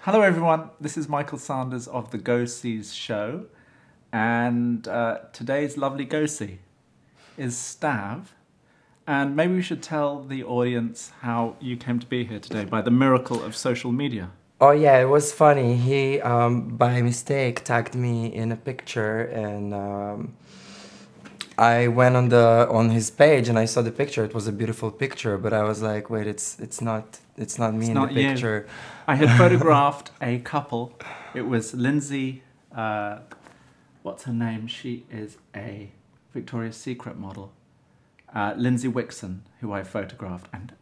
Hello everyone, this is Michael Sanders of the Go Sees show, and today's lovely Go See is Stav, and maybe we should tell the audience how you came to be here today by the miracle of social media. Oh yeah, it was funny. He, by mistake, tagged me in a picture, and I went on his page and I saw the picture. It was a beautiful picture, but I was like, wait, it's not me in the picture. You. I had photographed a couple. It was Lindsay. What's her name? She is a Victoria's Secret model. Lindsay Wixon, who I photographed, and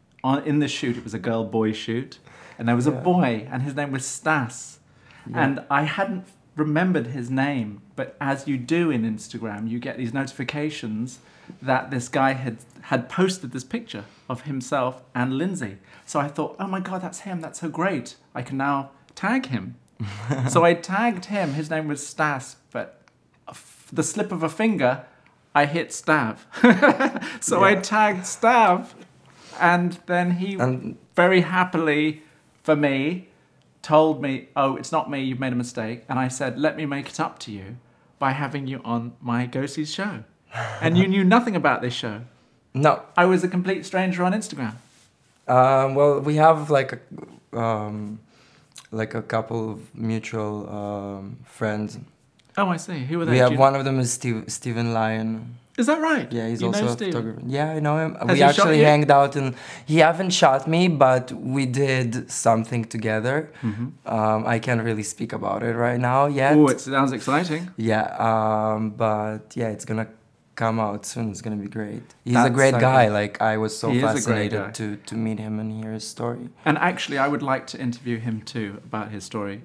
in the shoot, it was a girl-boy shoot. And there was a boy, and his name was Stas. Yeah. And I hadn't remembered his name, but as you do in Instagram, you get these notifications that this guy had posted this picture of himself and Lindsay. So I thought, oh my God, that's him. That's so great. I can now tag him. So I tagged him. His name was Stas, but the slip of a finger, I hit Stav. So I tagged Stav, and then he very happily, for me, told me, oh, it's not me, you've made a mistake. And I said, let me make it up to you by having you on my Go See show. And you knew nothing about this show. No. I was a complete stranger on Instagram. Well, we have like a couple of mutual friends. Oh, I see. Who are they? We have one of them is Stephen Lyon. Is that right? Yeah, he's also a photographer. Yeah, I know him. Has we he actually hanged out, and he haven't shot me, but we did something together. Mm-hmm. I can't really speak about it right now yet. Oh, it sounds exciting. Yeah, but yeah, it's gonna come out soon. It's gonna be great. He's a great guy. Like, I was so fascinated to meet him and hear his story. And actually, I would like to interview him too about his story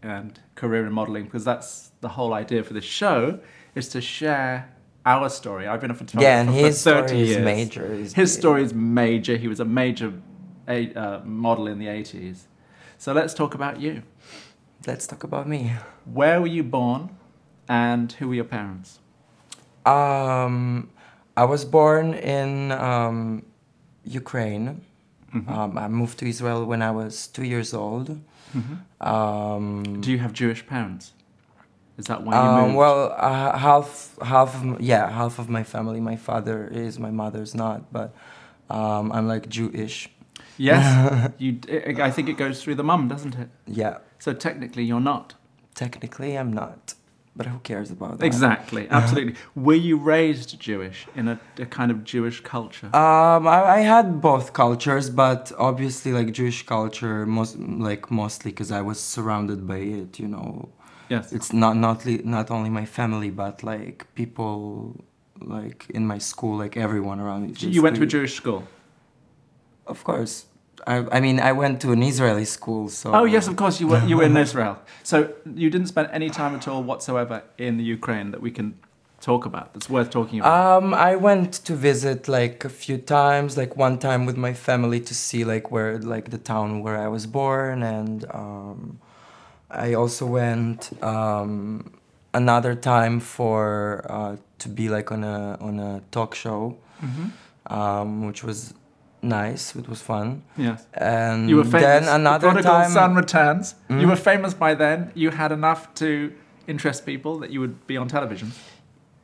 and career in modeling, because that's the whole idea for this show, is to share our story. I've been a photographer for 30 years. Major. His story is major. He was a major model in the 80s. So let's talk about you. Let's talk about me. Where were you born, and who were your parents? I was born in Ukraine. Mm-hmm. I moved to Israel when I was 2 years old. Mm-hmm. Do you have Jewish parents? Is that why you moved? Well, half of my family. My father is, my mother's not, but I'm like Jewish. Yes, I think it goes through the mum, doesn't it? Yeah. So technically you're not. Technically I'm not, but who cares about that? Exactly, absolutely. Were you raised Jewish in a kind of Jewish culture? I had both cultures, but obviously like Jewish culture mostly because I was surrounded by it, you know. Yes. It's not only my family, but like people like in my school, like everyone around me. You went to a Jewish school? Of course. I mean, I went to an Israeli school, so... Oh, yes, of course, you were in Israel. So you didn't spend any time at all whatsoever in the Ukraine that we can talk about, that's worth talking about? I went to visit like a few times, like one time with my family to see like the town where I was born, and I also went another time to be like on a talk show, mm-hmm. Which was nice. It was fun. Yes. And you were famous. Then another the prodigal time, son returns. Mm-hmm. You were famous by then. You had enough to interest people that you would be on television.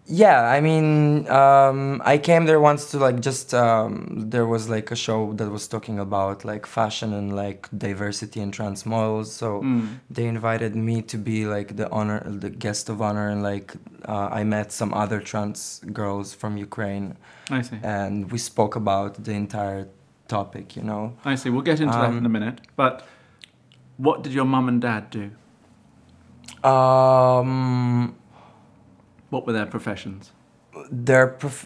Yeah, I mean, I came there once to like just, there was like a show that was talking about like fashion and like diversity and trans models. So they invited me to be like the guest of honor, and like I met some other trans girls from Ukraine. I see. And we spoke about the entire topic, you know. I see. We'll get into that in a minute. But what did your mum and dad do? What were their professions?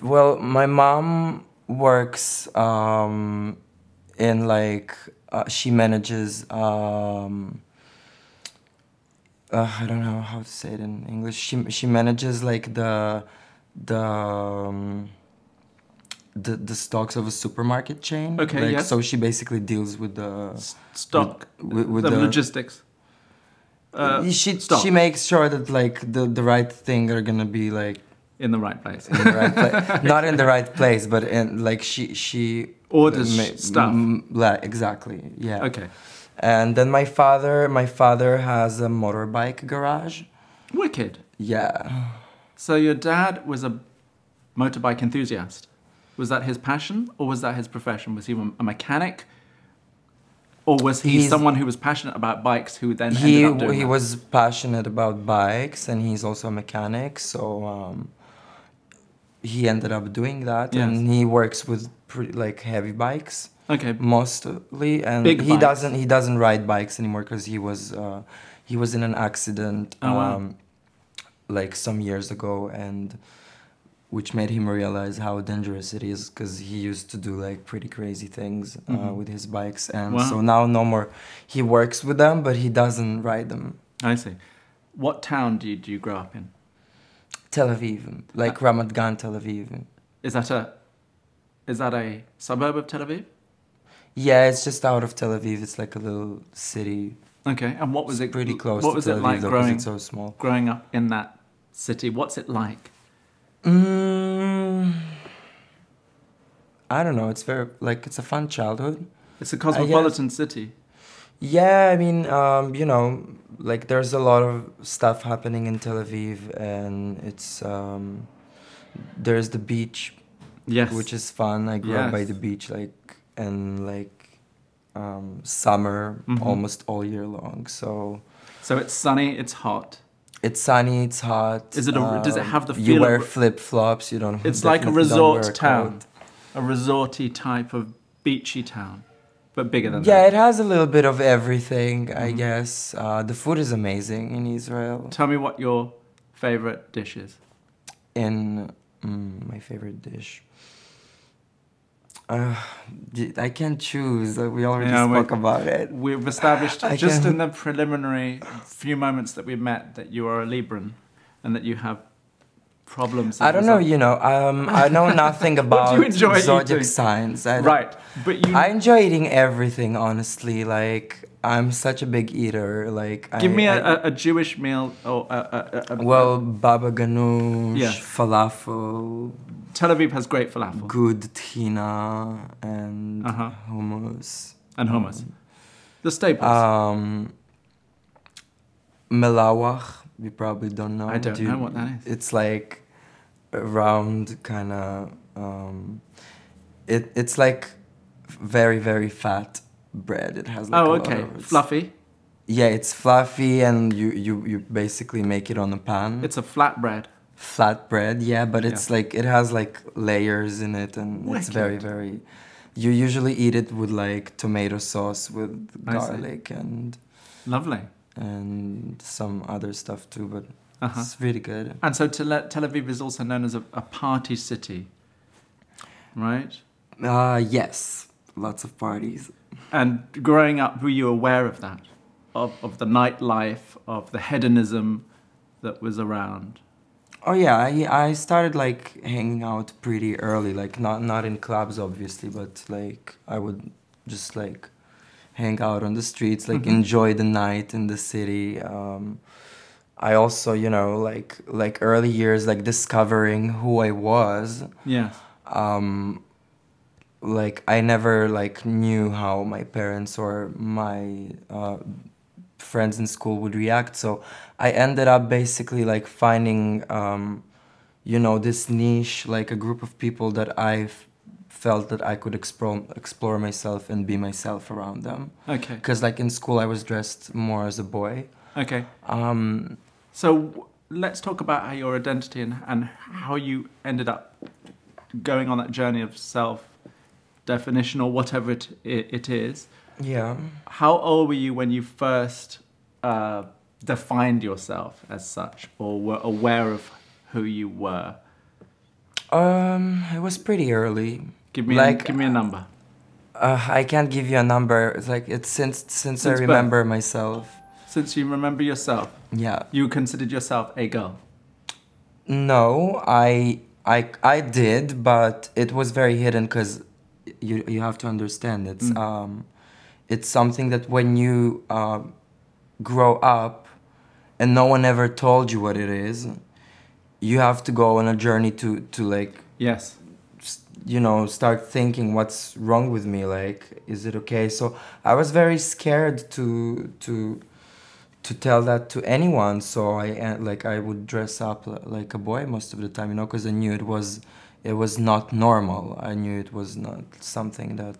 Well, my mom works in like she manages I don't know how to say it in English. She manages like the stocks of a supermarket chain. Okay. Like, yes. So she basically deals with the stock, with the logistics. She makes sure that like the right thing are gonna be like in the right place. In the right place. Not in the right place, but in like she orders stuff. Exactly. Yeah. Okay. And then my father has a motorbike garage. Wicked. Yeah. So your dad was a motorbike enthusiast. Was that his passion or was that his profession? Was he a mechanic? Or was he someone who was passionate about bikes who then ended up doing He that? was passionate about bikes, and he's also a mechanic, so he ended up doing that. Yes. And he works with pretty, like, heavy bikes. Okay. Mostly, and Big he bikes. doesn't ride bikes anymore because he was in an accident like some years ago, and which made him realize how dangerous it is, because he used to do like pretty crazy things with his bikes, and so now no more. He works with them, but he doesn't ride them. I see. What town do you grow up in? Tel Aviv, like Ramat Gan, Tel Aviv. Is that a suburb of Tel Aviv? Yeah, it's just out of Tel Aviv. It's like a little city. Okay, and what was It's it? pretty close. What to was Tel it Aviv, like though, 'cause it's so small? growing up in that city? What's it like? I don't know. It's it's a fun childhood. It's a cosmopolitan city. Yeah, I mean, like there's a lot of stuff happening in Tel Aviv, and it's there's the beach, Yes. which is fun. I grew up by the beach, summer almost all year long. So it's sunny, it's hot. it's sunny, it's hot. Is it does it have the feel you wear of, flip flops? You don't. it's like a definitely don't wear resort a town. coat. A resorty type of beachy town, but bigger than Yeah, that. it has a little bit of everything, I guess. The food is amazing in Israel. Tell me what your favorite dish is. My favorite dish. I can't choose. We already spoke about it. We've established just in the preliminary few moments that we met that you are a Libran and that you have problems. I don't know, I know nothing about do you enjoy zodiac eating? signs. Right, but I enjoy eating everything, honestly. Like, I'm such a big eater. Like, give me a Jewish meal or baba ganoush, Yes. falafel. Tel Aviv has great falafel. Good tuna and hummus. And hummus. The staples. Melawach, you probably don't know. I don't know what that is. It's like a round kind of... it's like very, very fat bread. It has like a lot of... Fluffy? Yeah, it's fluffy, and you basically make it on a pan. It's a flat bread. Flat bread, yeah, but it's like, it has like layers in it, and it's very, very... You usually eat it with like tomato sauce with garlic and... Lovely. And some other stuff too, but it's really good. And so Tel Aviv is also known as a party city, right? Yes, lots of parties. And growing up, were you aware of that? Of the nightlife, of the hedonism that was around? Oh yeah, I started like hanging out pretty early, like not in clubs obviously, but like I would just like hang out on the streets, like enjoy the night in the city. I also, like early years, like discovering who I was. Yeah. Like I never like knew how my parents or my friends in school would react, so I ended up basically like finding this niche, like a group of people that I felt that I could explore myself and be myself around them. Okay. Because like in school I was dressed more as a boy. Okay. So let's talk about how your identity and how you ended up going on that journey of self-definition or whatever it is. Yeah. How old were you when you first defined yourself as such or were aware of who you were? It was pretty early. Give me a number. I can't give you a number. It's like it's since I birth. remember myself. Since you remember yourself. Yeah. You considered yourself a girl. No, I did, but it was very hidden because you have to understand it's something that when you grow up and no one ever told you what it is, you have to go on a journey to like yes you know, start thinking what's wrong with me, like, is it okay? So I was very scared to tell that to anyone, so I would dress up like a boy most of the time, you know, because I knew it was not normal. I knew it was not something that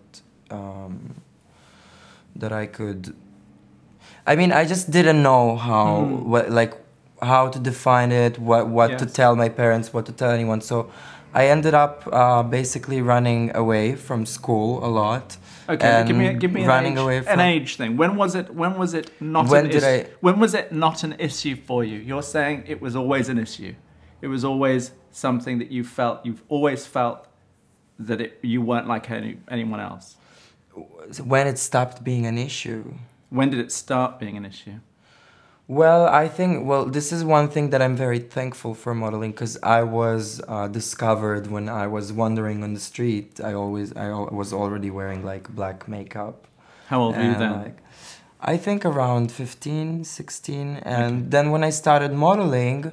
that I could. I mean, I just didn't know how to define it, what to tell my parents, what to tell anyone. So I ended up basically running away from school a lot. Okay, give me running away from an age thing. When was it not when was it not an issue for you? You're saying it was always an issue. It was always something that you've always felt that you weren't like anyone else. When it stopped being an issue. When did it start being an issue? Well, I think, this is one thing that I'm very thankful for modeling, because I was discovered when I was wandering on the street. I was already wearing like black makeup. How old were you then? Like, I think around 15, 16. And then when I started modeling,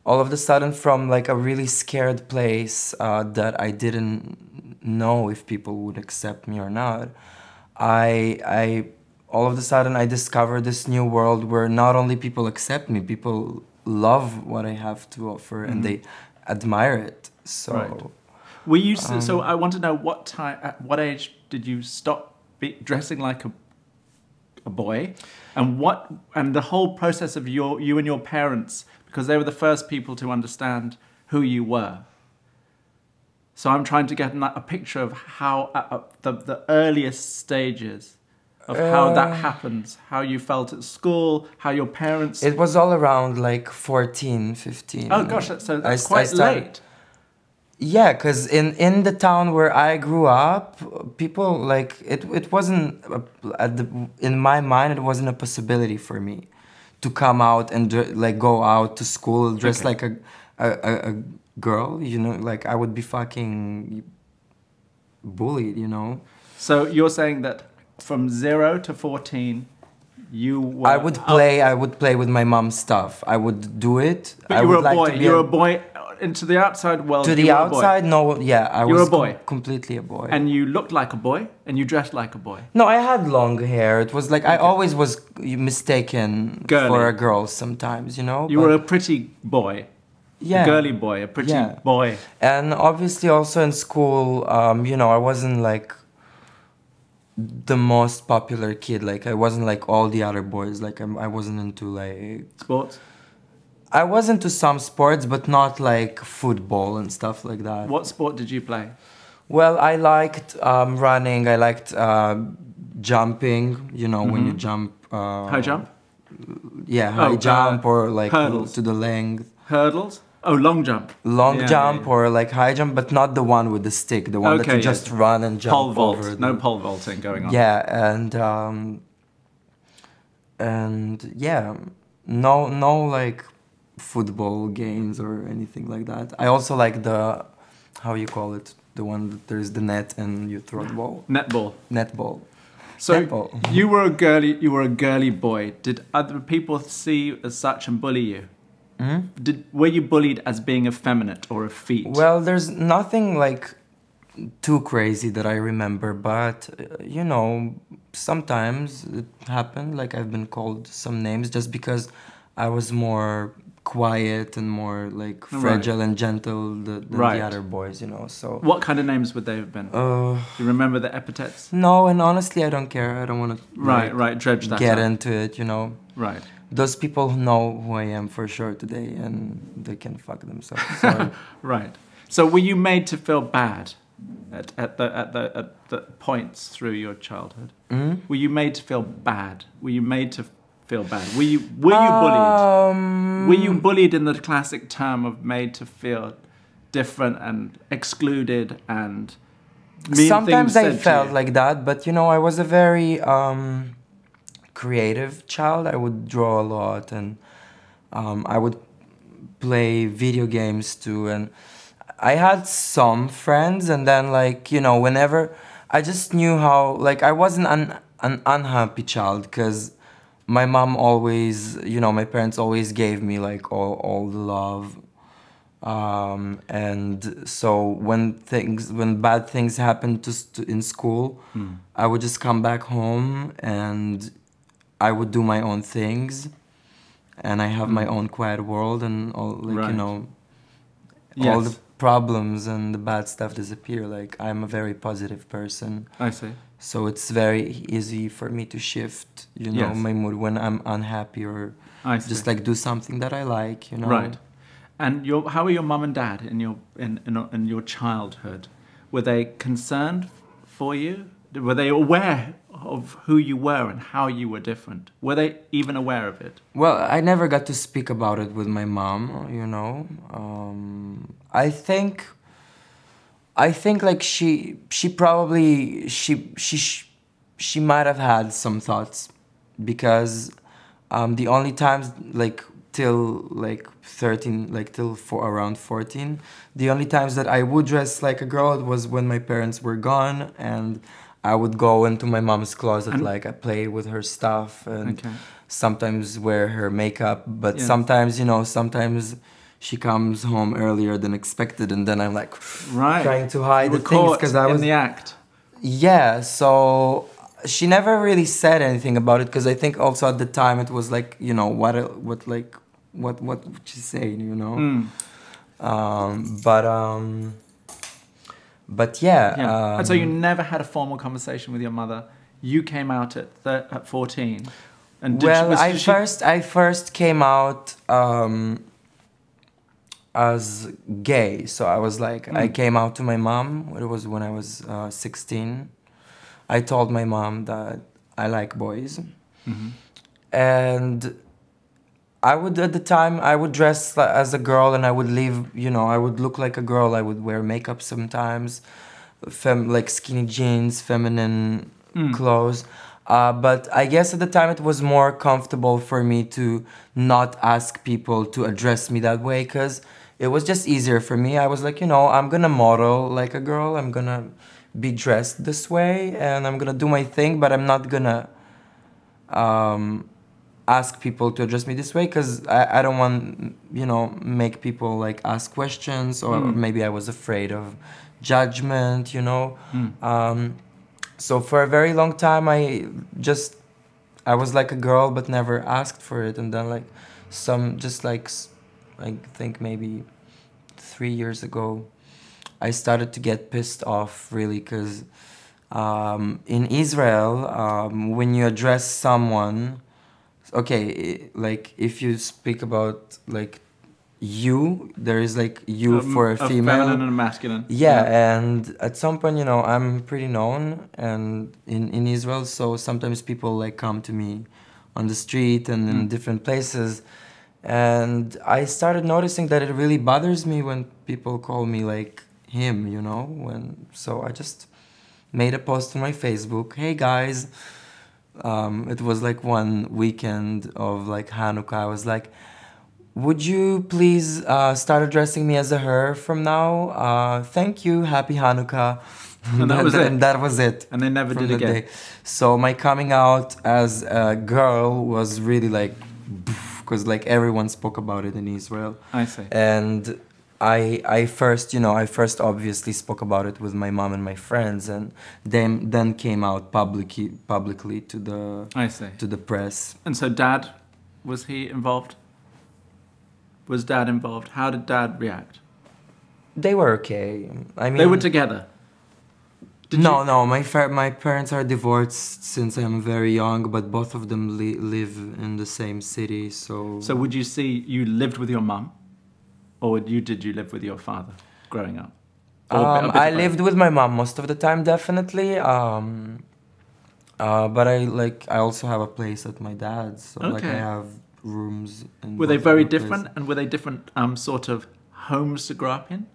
all of a sudden from like a really scared place that I didn't know if people would accept me or not, all of a sudden I discovered this new world where not only people accept me, people love what I have to offer and they admire it. So, right. Were you? So I want to know at what age did you stop dressing like a boy, and the whole process of you and your parents, because they were the first people to understand who you were. So I'm trying to get a picture of how the earliest stages of how that happens, how you felt at school, how your parents... It was all around like 14, 15. Oh gosh, so that's quite late. Yeah, because in the town where I grew up, people like, it wasn't, in my mind, it wasn't a possibility for me to come out and like go out to school dressed like a girl, you know, like I would be fucking bullied, you know. So you're saying that from 0 to 14, you were... I would play with my mom's stuff. I would do it. But you were a boy. You were a boy into the outside world. To the outside, no, yeah, I was a boy. Completely a boy. And you looked like a boy, and you dressed like a boy. No, I had long hair. It was like I always was mistaken for a girl sometimes, you know. You were a pretty boy. Yeah. A girly boy, a pretty boy. And obviously also in school, you know, I wasn't like the most popular kid. Like I wasn't like all the other boys. Like I wasn't into like... Sports? I was into some sports, but not like football and stuff like that. What sport did you play? Well, I liked running. I liked jumping, you know, when you jump. High jump? Yeah, high jump or like hurdles. To the length. Hurdles? Oh, long jump. Long jump or like high jump, but not the one with the stick, the one that you just run and jump pole vault. over. No pole vaulting going on. Yeah, and yeah, no like football games or anything like that. I also like the, how you call it, the one that there's the net and you throw the ball. Netball. Netball. So netball. You were a girly boy. Did other people see you as such and bully you? Were you bullied as being effeminate or effete? Well, there's nothing like too crazy that I remember, but you know, sometimes it happened. Like I've been called some names just because I was more quiet and more like fragile and gentle than the other boys, you know. So what kind of names would they have been? Do you remember the epithets? No, and honestly, I don't care. I don't want to dredge that get out. into it, you know. Right. Those people know who I am for sure today, and they can fuck themselves. Sorry. Right. So were you made to feel bad at the points through your childhood? Were you made to feel bad? Were you made to feel bad? Were you bullied? Were you bullied in the classic term of made to feel different and excluded and mean sometimes things I felt like that, but you know, I was a very creative child. I would draw a lot, and I would play video games too, and I had some friends, and then like, you know, whenever I just knew how, like, I wasn't an unhappy child, because my mom always, you know, my parents always gave me like all the love And so when bad things happened in school, I would just come back home and I would do my own things, and I have my own quiet world, and all, like, you know, all the problems and the bad stuff disappear. Like, I'm a very positive person. I see. So it's very easy for me to shift, you know, my mood when I'm unhappy, or just like do something that I like, you know. Right. And how were your mum and dad in your childhood? Were they concerned for you? Were they aware of who you were and how you were different? Were they even aware of it? Well, I never got to speak about it with my mom, you know. I think like she probably she might have had some thoughts, because the only times, like, till like 13, like till around 14, the only times that I would dress like a girl was when my parents were gone, and I would go into my mom's closet, like I play with her stuff, and sometimes wear her makeup, but sometimes, you know, sometimes she comes home earlier than expected, and then I'm like trying to hide the things because I was in the act. Yeah, so she never really said anything about it, because I think also at the time it was like, you know, what would she say, you know? But yeah. And so you never had a formal conversation with your mother. You came out at 14. And I first came out as gay. So I was like, I came out to my mom. It was when I was 16. I told my mom that I like boys. And at the time, I would dress as a girl, and I would leave, you know, I would look like a girl. I would wear makeup sometimes, like skinny jeans, feminine clothes. But I guess at the time it was more comfortable for me to not ask people to address me that way, because it was just easier for me. I was like, you know, I'm gonna model like a girl, I'm gonna be dressed this way, and I'm gonna do my thing, but I'm not gonna ask people to address me this way, because I don't want, you know, make people like ask questions, or maybe I was afraid of judgment, you know. So for a very long time I was like a girl but never asked for it, and then like I think maybe 3 years ago I started to get pissed off, really, because in Israel, when you address someone, okay, like if you speak about like you, there is like you for a female, feminine and masculine. Yeah, and at some point, you know, I'm pretty known and in Israel, so sometimes people like come to me on the street and in different places, and I started noticing that it really bothers me when people call me like him, you know. So I just made a post on my Facebook, hey guys. It was like one weekend of like Hanukkah. I was like, would you please start addressing me as a her from now? Thank you, happy Hanukkah. And that was it. And that was it. And they never did again. So my coming out as a girl was really like, because like everyone spoke about it in Israel. I see. And I first obviously spoke about it with my mom and my friends, and then came out publicly to the press. And so Dad, was he involved? Was Dad involved? How did Dad react? They were okay. I mean, they were together. No. My parents are divorced since I'm very young, but both of them live in the same city. So would you say you lived with your mum? Or did you live with your father growing up? I lived with my mom most of the time, definitely. But I also have a place at my dad's, so like I have rooms. Were they very different, and were they different sort of homes to grow up in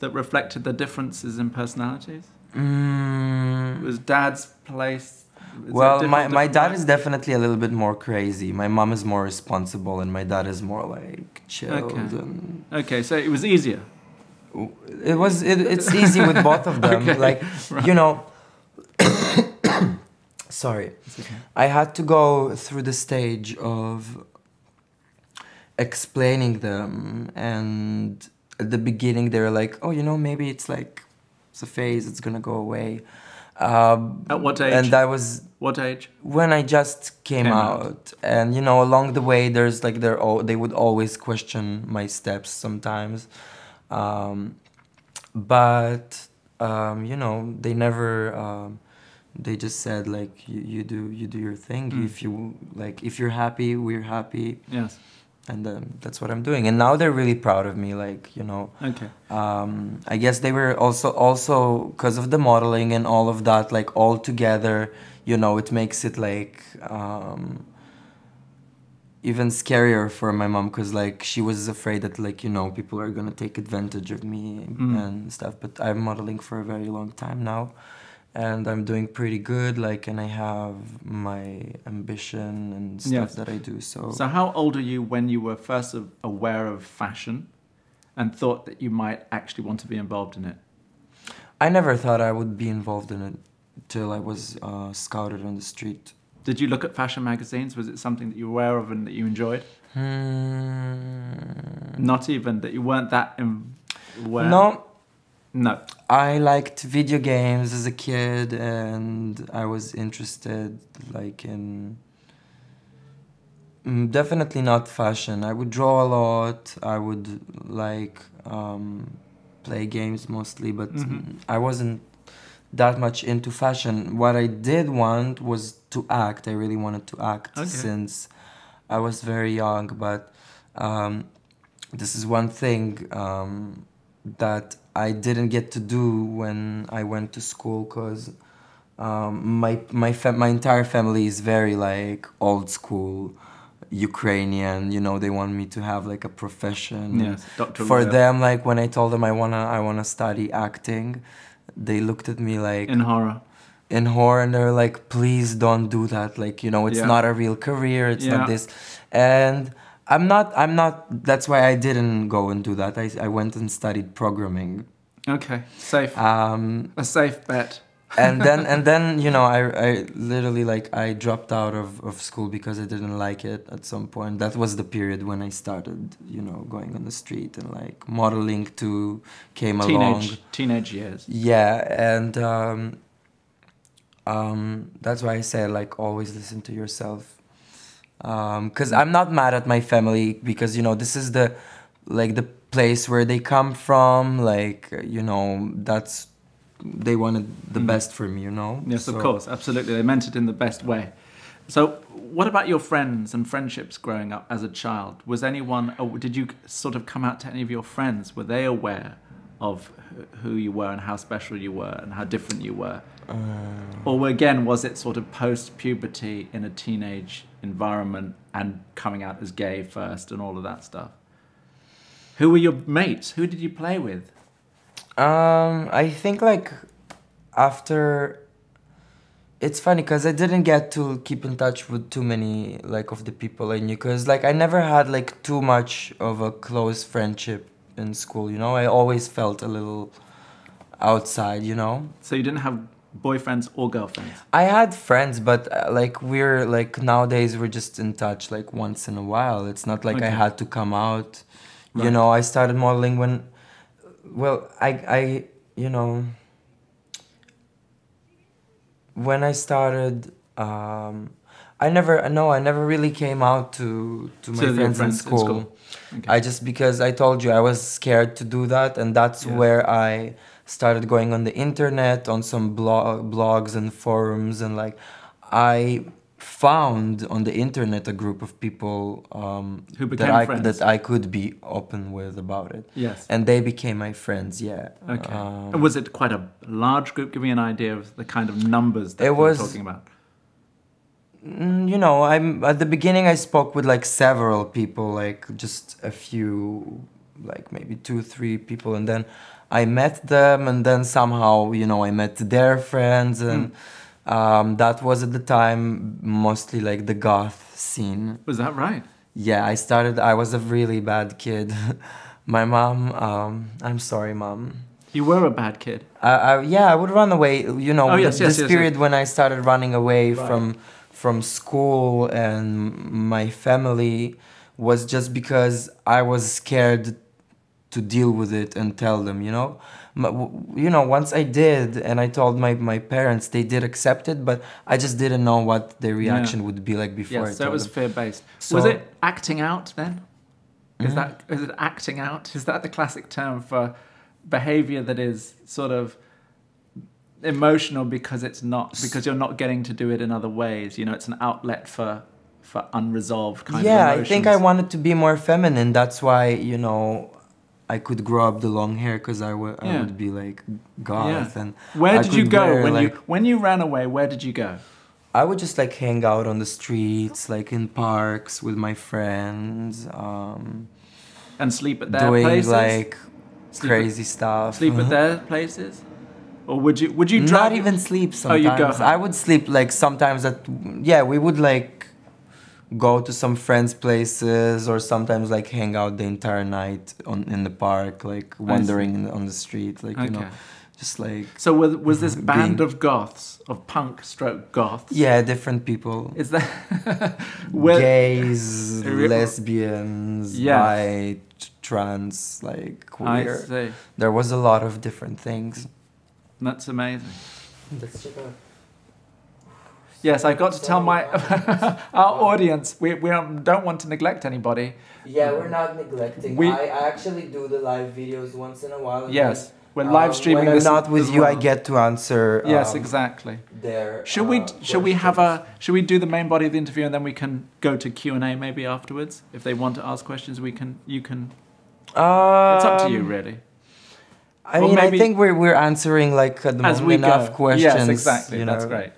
that reflected the differences in personalities? Was Dad's place? Well, my dad is definitely a little bit more crazy. My mom is more responsible, and my dad is more like chilled. Okay, so it was easier. It's easy with both of them. Like, you know, sorry. Okay. I had to go through the stage of explaining them and at the beginning they were like, oh, you know, maybe it's like it's a phase, it's gonna go away. At what age? And I was What age? when I just came out. And you know, along the way, there's like they would always question my steps sometimes, but you know, they never. They just said like you do your thing. If you like, if you're happy, we're happy. Yes. And that's what I'm doing. And now they're really proud of me, like, you know. Okay. I guess they were also because of the modeling and all of that, like all together, you know, it makes it like even scarier for my mom, because like she was afraid that, like, you know, people are gonna take advantage of me and stuff. But I'm modeling for a very long time now. And I'm doing pretty good, like, and I have my ambition and stuff that I do. So how old are you when you were first aware of fashion and thought that you might actually want to be involved in it? I never thought I would be involved in it till I was scouted on the street. Did you look at fashion magazines? Was it something that you were aware of and that you enjoyed? Not even, that you weren't that aware? No. I liked video games as a kid, and I was interested, like, in definitely not fashion. I would draw a lot. I would like play games mostly, but I wasn't that much into fashion. What I did want was to act. I really wanted to act since I was very young, but this is one thing that I didn't get to do when I went to school, because my entire family is very like old school Ukrainian. You know, they want me to have like a profession. Yes, Dr. For them, like when I told them I wanna study acting, they looked at me like in horror, and they're like, please don't do that. Like, you know, it's not a real career. It's not this. And I'm not, that's why I didn't go and do that. I went and studied programming. Okay, safe. A safe bet. and then, you know, I literally, like, I dropped out of school because I didn't like it at some point. That was the period when I started, you know, going on the street, and like modeling too came along. Teenage years. Yeah, and that's why I say, like, always listen to yourself. Because I'm not mad at my family, because, you know, this is the place where they come from, like, you know, they wanted the best for me, you know. Yes, of course, absolutely, they meant it in the best way. So what about your friends and friendships growing up as a child? Was anyone, or did you sort of come out to any of your friends? Were they aware of who you were and how special you were and how different you were? Or again, was it sort of post-puberty in a teenage environment and coming out as gay first and all of that stuff? Who were your mates? Who did you play with? I think, like, after... It's funny because I didn't get to keep in touch with too many, like, of the people I knew, because, like, I never had, like, too much of a close friendship in school, you know? I always felt a little outside, you know? So you didn't have boyfriends or girlfriends? I had friends, but like, we're like, nowadays we're just in touch like once in a while. It's not like I had to come out. You know, I started modeling when, well, I you know, when I started, I never really came out to my friends in school. Okay. I just, because I told you I was scared to do that, and that's where I started going on the internet, on some blogs and forums, and like I found on the internet a group of people who became friends that I could be open with about it. Yes. And they became my friends, yeah. Okay. And was it quite a large group? Give me an idea of the kind of numbers that we're talking about. You know, at the beginning I spoke with like several people, like just a few, like maybe 2-3 people, and then I met them, and then somehow, you know, I met their friends, and that was at the time mostly like the goth scene. Was that right? Yeah, I was a really bad kid. My mom, I'm sorry, Mom. You were a bad kid? Yeah, I would run away, you know, this period when I started running away from school and my family was just because I was scared to deal with it and tell them, you know. You know, once I did and I told my parents, they did accept it, but I just didn't know what their reaction would be like before. So it was fear-based. So, was it acting out then? Is it acting out? Is that the classic term for behavior that is sort of emotional because you're not getting to do it in other ways? You know, it's an outlet for unresolved kind of emotions. I think I wanted to be more feminine. That's why, you know, I could grow up the long hair because I would be like goth. And where did you go when you ran away? Where did you go? I would just like hang out on the streets, like in parks with my friends, and sleep at their doing places? like crazy stuff. Sleep at their places, or would you drive? Not even sleep sometimes. Oh, you go home. I would sleep like sometimes we would like go to some friends' places or sometimes like hang out the entire night in the park, like wandering on the street, like you know. Just like... So was this band of goths, of punk stroke goths? Yeah, different people. Is that... Gays, lesbians, bi, trans, like queer. I see. There was a lot of different things. That's amazing. Let's check out. Yes, I got to tell our audience, we don't want to neglect anybody. Yeah, we're not neglecting. I actually do the live videos once in a while. Yes. We're live streaming when this. I'm not with you, I get to answer. Yes, exactly. Should we do the main body of the interview and then we can go to Q&A maybe afterwards? If they want to ask questions, you can. It's up to you, really. I mean, I think we're answering like at the moment enough questions. Yes, exactly. You know? That's great.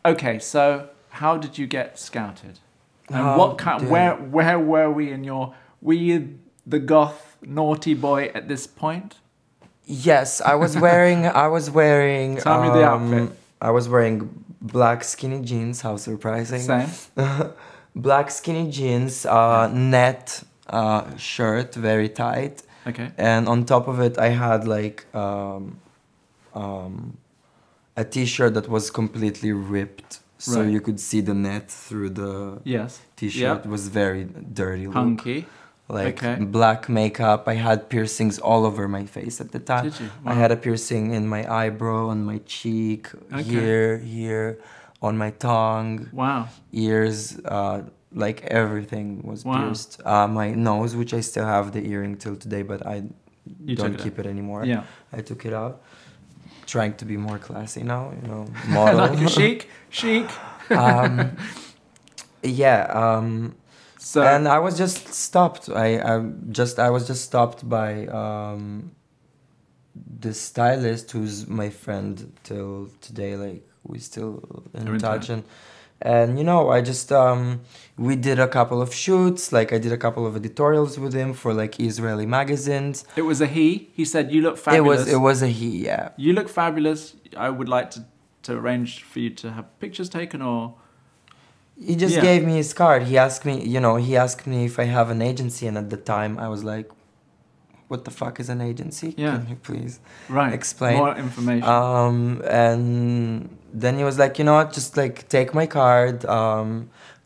Okay, so how did you get scouted? And what kind? Where were we in your? Were you the goth naughty boy at this point? Yes, I was wearing. Tell me the outfit. I was wearing black skinny jeans. How surprising! Same. Black skinny jeans, net shirt, very tight. Okay. And on top of it, I had like a T-shirt that was completely ripped, so you could see the net through the T-shirt. It was very dirty. Punky. Like black makeup. I had piercings all over my face at the time. Did you? Wow. I had a piercing in my eyebrow, on my cheek, here, on my tongue. Wow. Ears, like everything was pierced. My nose, which I still have the earring till today, but I don't keep it anymore. Yeah. I took it out. Trying to be more classy now, you know, model. Like chic. So, and I was just stopped. I was just stopped by this stylist who's my friend till today. Like we still in touch, and you know, I just we did a couple of shoots. Like I did a couple of editorials with him for like Israeli magazines. It was a he. He said you look fabulous. It was a he. Yeah. You look fabulous. I would like to arrange for you to have pictures taken or. He just gave me his card. He asked me, if I have an agency, and at the time I was like, "What the fuck is an agency? Can you please explain more information?" And then he was like, "You know what? Just like take my card,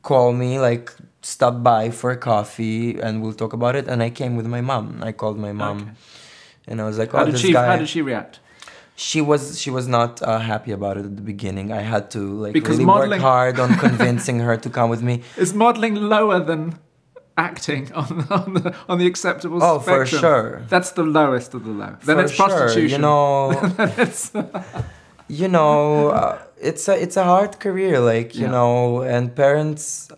call me, like stop by for a coffee, and we'll talk about it." And I came with my mom. I called my mom, and I was like, "Oh, this guy." How did she react? She was not happy about it at the beginning. I had to like really work hard on convincing her to come with me. Is modeling lower than acting on the acceptable spectrum? Oh, for sure. That's the lowest of the low. Then it's prostitution. You know, it's a hard career, like you know, and parents.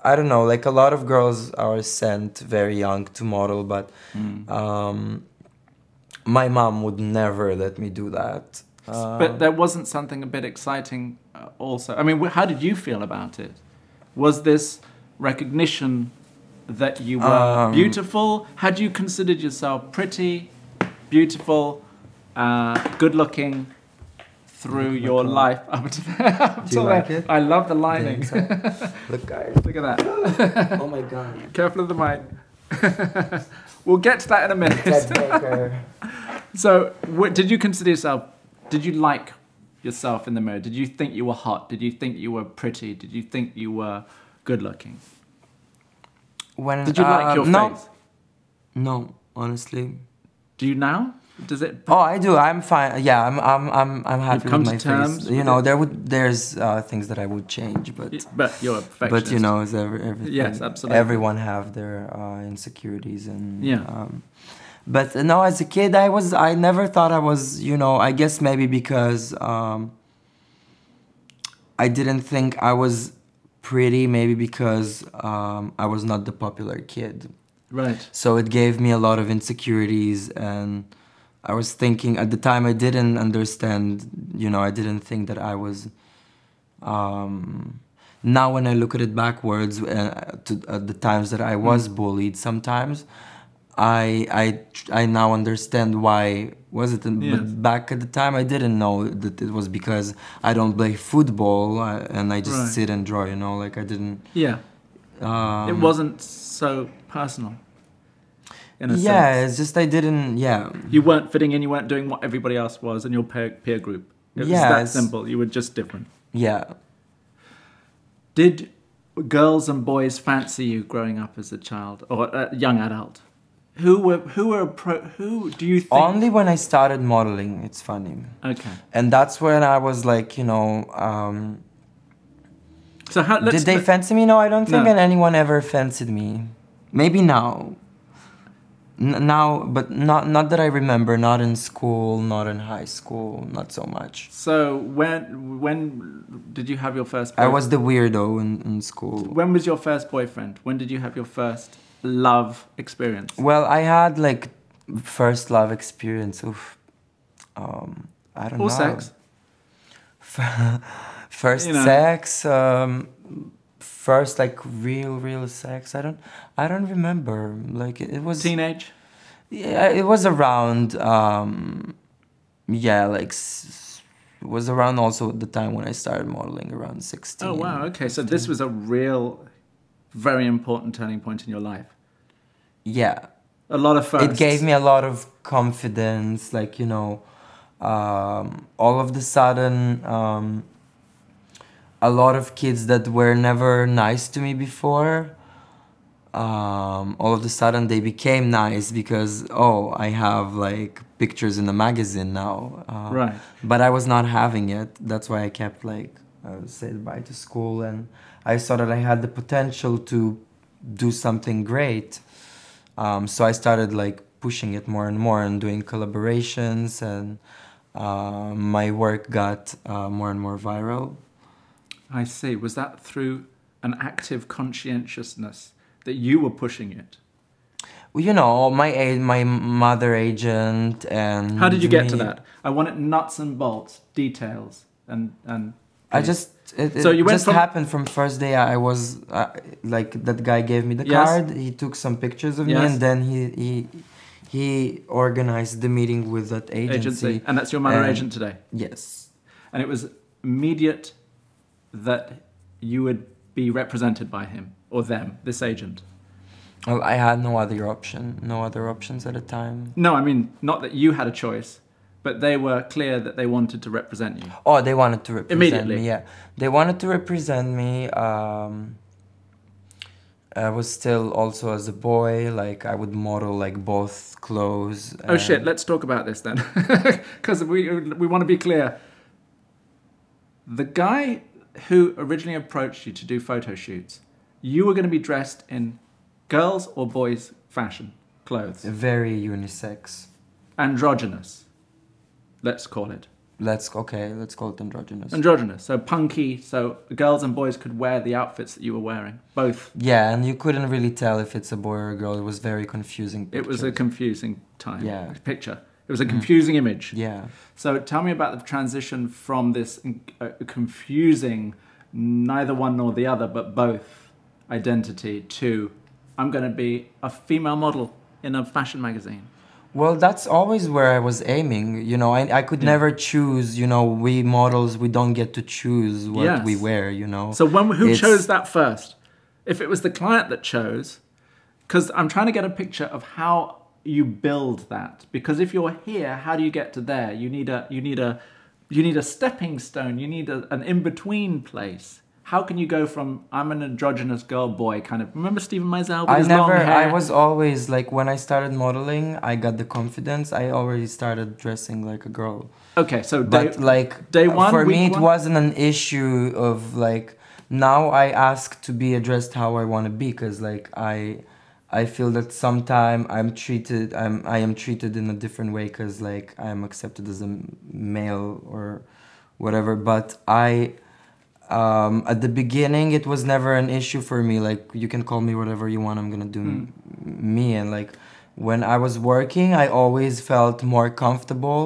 I don't know, like a lot of girls are sent very young to model, but. My mom would never let me do that. But there wasn't something a bit exciting also. I mean, how did you feel about it? Was this recognition that you were beautiful? Had you considered yourself pretty, beautiful, good-looking through your life up to there? Do you like it? I love the lining. Look, guys. Look at that. Oh my God. Careful of the mic. We'll get to that in a minute. So, did you consider yourself, did you like yourself in the mirror? Did you think you were hot? Did you think you were pretty? Did you think you were good looking? When, did you like your face? No. honestly. Do you now? Does it? Oh, I do. I'm fine. Yeah, I'm happy You've come with to my terms face. You with know, it? there's things that I would change, but you're a perfectionist. but you know, it's everything. Yes, absolutely. Everyone have their insecurities and Yeah. but no, as a kid, I never thought I was, you know, I guess maybe because I didn't think I was pretty, maybe because I was not the popular kid. Right. So it gave me a lot of insecurities, and I was thinking at the time I didn't understand, you know, I didn't think that I was. Now when I look at it backwards, at the times that I was bullied, sometimes I now understand why was it. Yes. But back at the time I didn't know that it was because I don't play football and I just sit and draw. You know, like I didn't. Yeah. It wasn't so personal. In a Yeah, sense. it's just I didn't. Yeah. You weren't fitting in. You weren't doing what everybody else was in your peer group. It was that simple. You were just different. Yeah. Did girls and boys fancy you growing up as a child or a young adult? Who do you think? Only when I started modeling, it's funny. Okay. And that's when I was like, you know, so how did they fancy me? No, I don't think No. anyone ever fancied me. Maybe now. Now, but not that I remember. Not in school, not in high school, not so much. So when did you have your first boyfriend? I was the weirdo in school. When was your first boyfriend? When did you have your first love experience? Well, I had like first love experience of, I don't know. Or sex? First sex, first like real sex. I don't remember. Like it was Teenage? Yeah, it was around. Yeah, like it was around also the time when I started modeling, around 16. Oh wow. Okay, 15. so this was a real, very important turning point in your life. Yeah. A lot of firsts. It gave me a lot of confidence. Like, you know, all of the sudden, a lot of kids that were never nice to me before, all of a sudden they became nice because, oh, I have like pictures in the magazine now. Right. But I was not having it. That's why I kept like, said bye to school, and I saw that I had the potential to do something great. So I started like pushing it more and more and doing collaborations, and my work got more and more viral. I see. Was that through an active conscientiousness that you were pushing it? Well, you know, my mother agent and. How did you get to that? I want it nuts and bolts, details, and. I just it so you went just happened from first day. I was like that guy gave me the card. He took some pictures of me, and then he organized the meeting with that agency. And that's your mother agent today. Yes. And it was immediate that you would be represented by him or them, this agent. Well, I had no other options at the time. No, I mean, not that you had a choice, but they were clear that they wanted to represent you. Oh, they wanted to represent Immediately. me, yeah. They wanted to represent me. I was still also as a boy, like I would model like both clothes. Oh shit, let's talk about this then. Because we want to be clear. The guy who originally approached you to do photo shoots, you were going to be dressed in girls' or boys' fashion clothes. Very unisex. Androgynous, let's call it. Let's call it androgynous. Androgynous, so punky, so girls and boys could wear the outfits that you were wearing, both. Yeah, and you couldn't really tell if it's a boy or a girl. It was very confusing. It was a confusing picture. It was a confusing image. Yeah. So tell me about the transition from this confusing, neither one nor the other, but both identity to, I'm going to be a female model in a fashion magazine. Well, that's always where I was aiming. You know, I could never choose. You know, we models, we don't get to choose what we wear, you know. So who chose that first? If it was the client that chose, because I'm trying to get a picture of how you build that. Because if you're here, how do you get to there? You need a stepping stone. You need an in-between place. how can you go from I'm an androgynous girl boy kind of, remember Stephen Meisel with I his never, long hair? I was always like, when I started modeling, I got the confidence. I already started dressing like a girl. Okay, so But like, day one, for me, week it one? wasn't an issue of like, now I ask to be addressed how I want to be, because like I feel that sometimes I am treated in a different way because like I am accepted as a male or whatever. But at the beginning it was never an issue for me. Like, you can call me whatever you want. I'm gonna do me. And like, when I was working, I always felt more comfortable.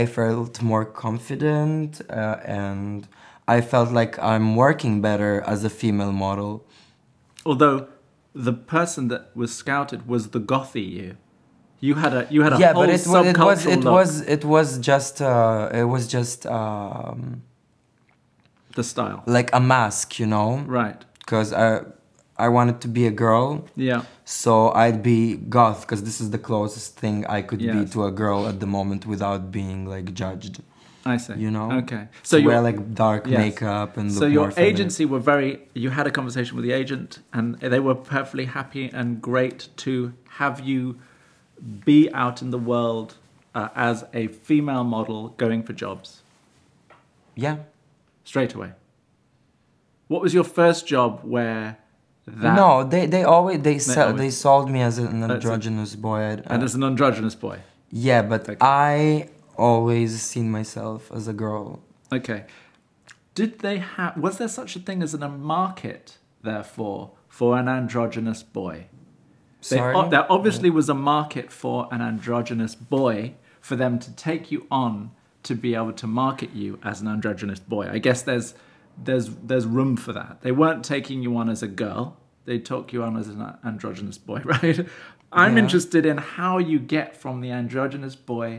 I felt more confident, and I felt like I'm working better as a female model. Although the person that was scouted was the gothy you. You had a Yeah, whole but subcultural look. it was just The style. like a mask, you know? Right. Because I wanted to be a girl. Yeah. So I'd be goth, because this is the closest thing I could be Yes. to a girl at the moment without being like judged. I see. You know? Okay. So To you wear like dark Yes. makeup and look So your more feminine. agency were you had a conversation with the agent and they were perfectly happy and great to have you be out in the world as a female model going for jobs Yeah. straight away. What was your first job where that... No, they always always- they sold me as an androgynous boy. And as an androgynous boy. Yeah, but Okay. I always seen myself as a girl. Okay. Did they have... Was there such a thing as a market, therefore, for an androgynous boy? Sorry? There obviously was a market for an androgynous boy for them to take you on to be able to market you as an androgynous boy. I guess there's room for that. They weren't taking you on as a girl. They took you on as an androgynous boy, right? I'm Yeah. interested in how you get from the androgynous boy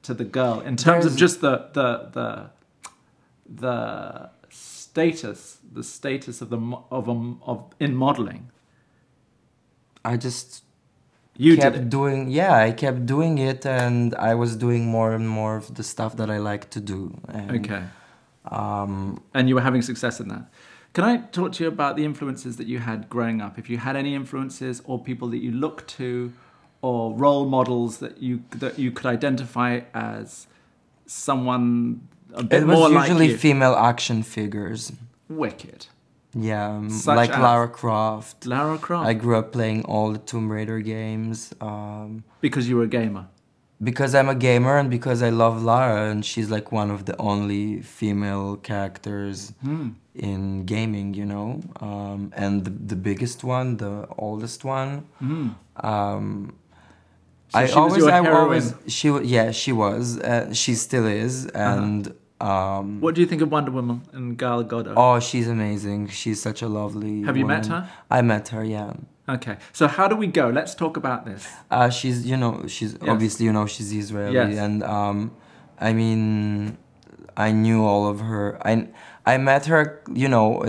to the girl in terms of just the status of in modeling. I just You kept did it. doing, yeah, I kept doing it, and I was doing more and more of the stuff that I like to do. And, Okay. And you were having success in that. Can I talk to you about the influences that you had growing up? If you had any influences or people that you looked to or role models that you could identify as someone a bit it was more like usually you? female action figures. Wicked. Yeah, Such like as? Lara Croft. Lara Croft. I grew up playing all the Tomb Raider games. Because you were a gamer. Because I'm a gamer and because I love Lara, and she's like one of the only female characters in gaming, you know. And the biggest one, the oldest one. So she was your heroine. She was. She still is. And What do you think of Wonder Woman and Gal Gadot? oh, she's amazing. She's such a lovely. Have you met woman. her? I met her. Yeah. Okay. So how do we go? Let's talk about this. She's, she's obviously, she's Israeli, Yes. and I mean, I knew all of her. I met her,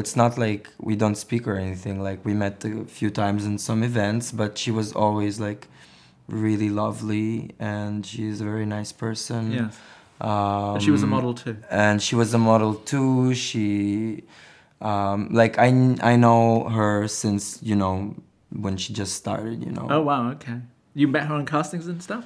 it's not like we don't speak or anything. Like, we met a few times in some events, but she was always like really lovely, and she's a very nice person. Yes. And she was a model too. And she was a model too. She, like, I know her since, when she just started, Oh, wow, okay. You met her on castings and stuff?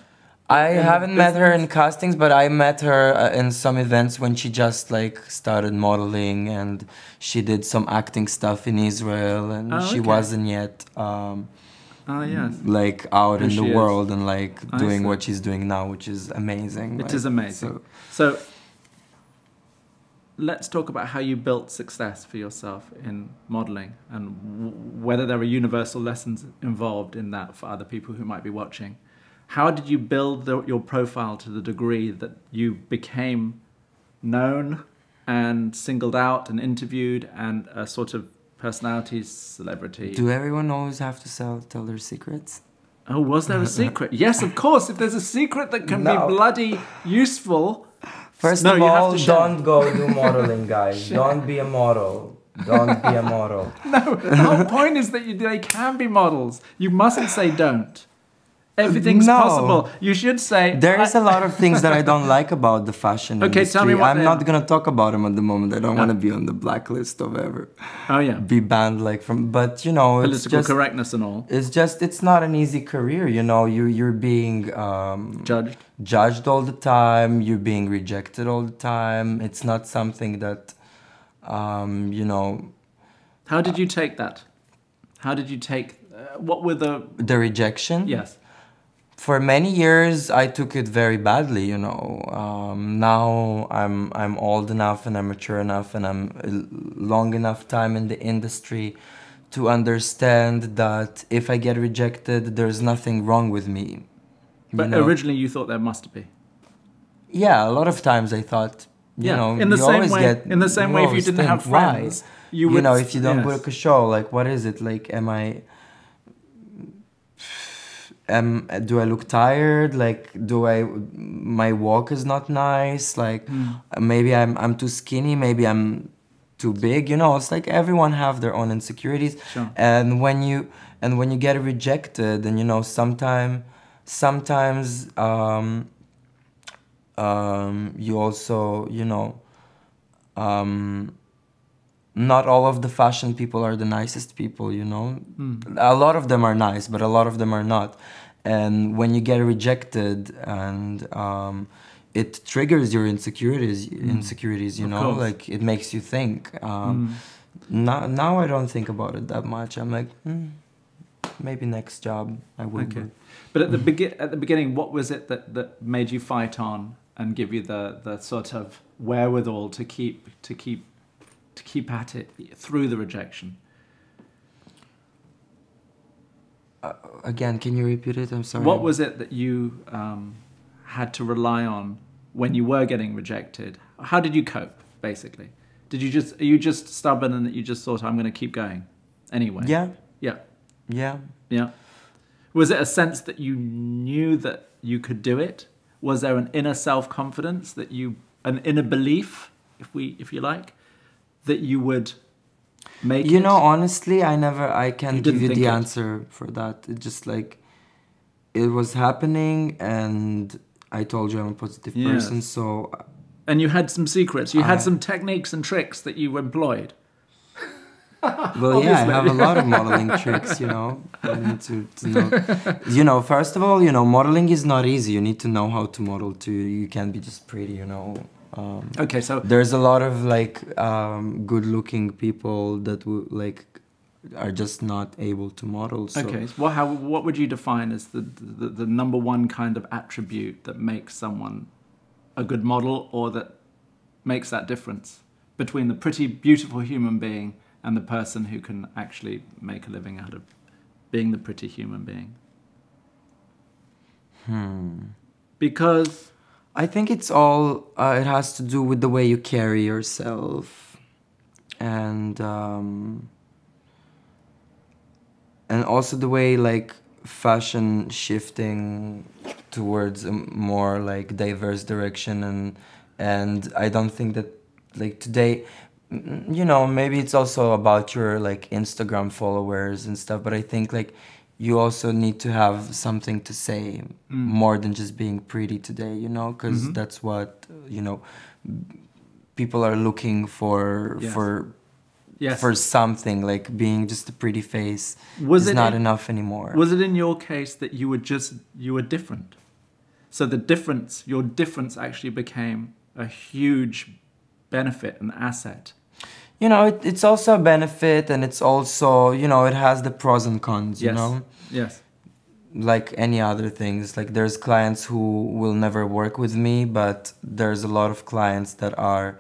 I haven't met her in castings, but I met her in some events when she just like started modeling, and she did some acting stuff in Israel, and she wasn't yet yes. like out in She the is. world and like I doing see. what she's doing now, which is amazing. It is amazing. So let's talk about how you built success for yourself in modeling, and whether there are universal lessons involved in that for other people who might be watching. How did you build your profile to the degree that you became known and singled out and interviewed and a sort of personality celebrity? Do everyone always have to tell their secrets? Oh, was there a secret? Yes, of course. If there's a secret that can No. be bloody useful... First No, of you have all, to share. don't go do modeling, guys. Don't be a model. Don't be a model. No, the whole point is that they can be models. You mustn't say don't. Everything's No. possible. You should say... There is a lot of things that I don't like about the fashion industry. Okay, tell me what I'm they not are. going to talk about them at the moment. I don't want to be on the blacklist of ever. Oh, yeah. Be banned like from... But, you know, it's Political just... correctness and all. It's just, it's not an easy career, you know. You're being... Judged all the time. You're being rejected all the time. It's not something that, you know... How did you take that? How did you take... what were the... The rejection? Yes. For many years, I took it very badly, you know. Now I'm old enough and I'm mature enough and I'm long enough time in the industry to understand that if I get rejected, there's nothing wrong with me. But originally you thought there must be. Yeah, a lot of times I thought, you know, in the you same always way, get... in the same way, if you didn't have friends, you would... know, if you don't yes. book a show, like, what is it? Like, do I look tired? Like, my walk is not nice? Like, maybe I'm too skinny, maybe I'm too big, you know? It's like everyone have their own insecurities. Sure. And when you get rejected, and, you know, sometimes you also, you know, not all of the fashion people are the nicest people, you know. A lot of them are nice, but a lot of them are not. And when you get rejected, and it triggers your insecurities, you Of know, course. like it makes you think. Now I don't think about it that much. I'm like, maybe next job I will. Okay. But at the beginning, what was it that made you fight on and give you the sort of wherewithal to keep at it through the rejection? Again, can you repeat it? I'm sorry. What was it that you had to rely on when you were getting rejected? How did you cope, basically? Are you just stubborn and that you just thought, I'm going to keep going anyway? Yeah. Yeah. Yeah. Yeah. Was it a sense that you knew that you could do it? Was there an inner self-confidence an inner belief, if you like, that you would make it? You know, honestly, I can't give you the it. answer for that. It just like, it was happening, and I told you I'm a positive person, so... And you had some secrets. You had some techniques and tricks that you employed. Well, yeah, I have a lot of modeling tricks, you know. You need to know. You know, first of all, you know, modeling is not easy. You need to know how to model too. You can't be just pretty, you know. Okay, so there's a lot of like good-looking people that are just not able to model. So. Okay, so what would you define as the number one kind of attribute that makes someone a good model, or that makes that difference between the pretty, beautiful human being and the person who can actually make a living out of being the pretty human being? Because I think it's all, it has to do with the way you carry yourself, and also the way like fashion shifting towards a more like diverse direction, and I don't think that like today, you know, maybe it's also about your like Instagram followers and stuff, but I think like you also need to have something to say more than just being pretty today, you know, because that's what, you know, people are looking for, for something, like being just a pretty face is not enough anymore. Was it in your case that you were different? So your difference actually became a huge benefit, an asset. You know, it's also a benefit, and it's also, you know, it has the pros and cons, you know? Yes. Like any other things. Like there's clients who will never work with me, but there's a lot of clients that are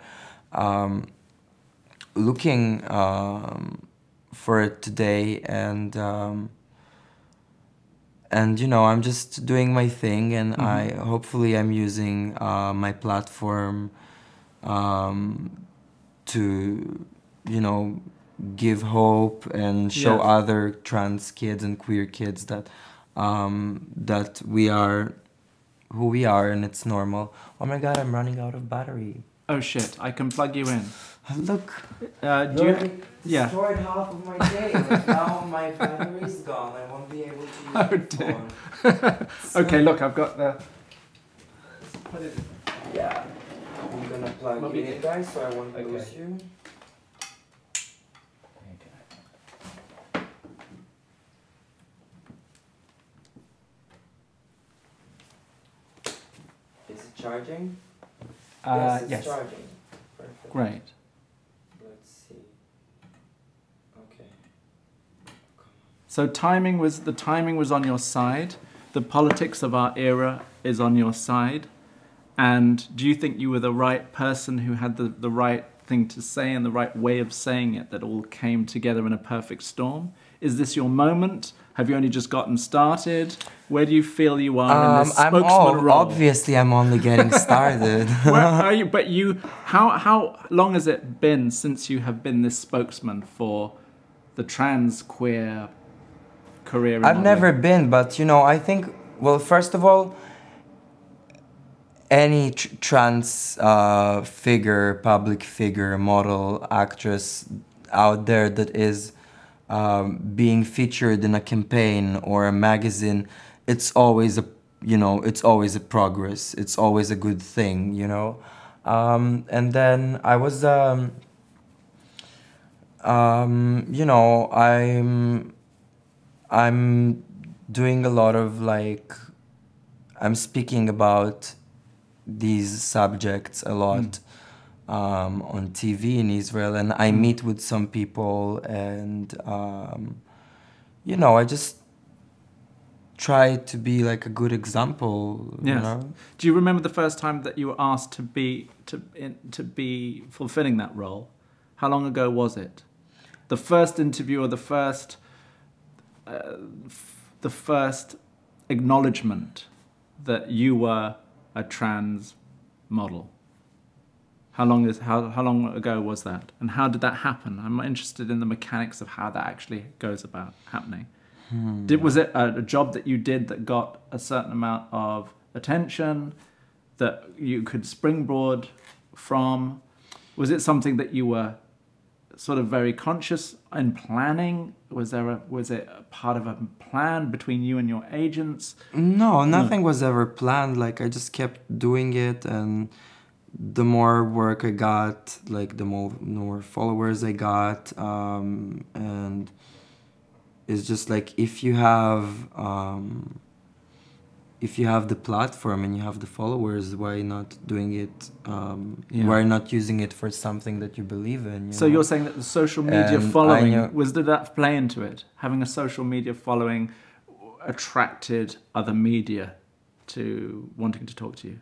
looking for it today, and you know, I'm just doing my thing, and hopefully I'm using my platform to, you know, give hope and show other trans kids and queer kids that that we are who we are, and it's normal. Oh my god, I'm running out of battery. Oh shit, I can plug you in. Look, Do you? Yeah. destroyed half of my day. Like, now my battery's gone. I won't be able to use Oh, the dear. phone. Okay, look, I've got the. Put it. Yeah. I'm gonna plug Maybe- you in, guys, so I won't Okay. lose you. Is it charging? Yes, it's charging. Perfect. Great. Let's see. Okay. So the timing was on your side. The politics of our era is on your side. And do you think you were the right person who had the right thing to say and the right way of saying it that all came together in a perfect storm? Is this your moment? Have you only just gotten started? Where do you feel you are in this spokesman role? Obviously, I'm only getting started. Where are you? But how long has it been since you have been this spokesman for the trans queer career? In I've modeling? never been, but you know, I think, well, first of all, any trans figure, public figure, model, actress out there that is being featured in a campaign or a magazine, it's always a, you know, it's always a progress. It's always a good thing, you know. And then I was, you know, I'm doing a lot of like, I'm speaking about these subjects a lot on TV in Israel, and I meet with some people, and you know, I just try to be like a good example. Yes. You know? Do you remember the first time that you were asked to be fulfilling that role? How long ago was it? The first interview or the first acknowledgement that you were a trans model? How long ago was that, and how did that happen? I'm interested in the mechanics of how that actually goes about happening. Was it a job that you did that got a certain amount of attention that you could springboard from? Was it something that you were sort of very conscious in planning? Was it a part of a plan between you and your agents? No, nothing was ever planned. Like, I just kept doing it, and the more work I got, like the more followers I got, and it's just like if you have the platform and you have the followers, why not doing it? Why not using it for something that you believe in? So you're saying that the social media following, did that play into it? Having a social media following attracted other media to wanting to talk to you?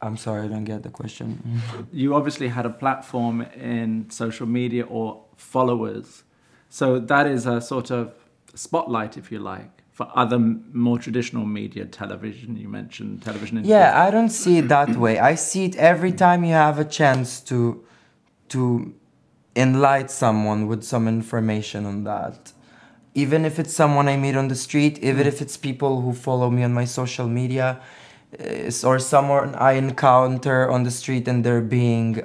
I'm sorry, I don't get the question. You obviously had a platform in social media or followers. So that is a sort of spotlight, if you like, for other more traditional media, television, you mentioned television. Yeah, I don't see it that way. I see it every time you have a chance to enlighten someone with some information on that. Even if it's someone I meet on the street, even if it's people who follow me on my social media, or someone I encounter on the street and they're being,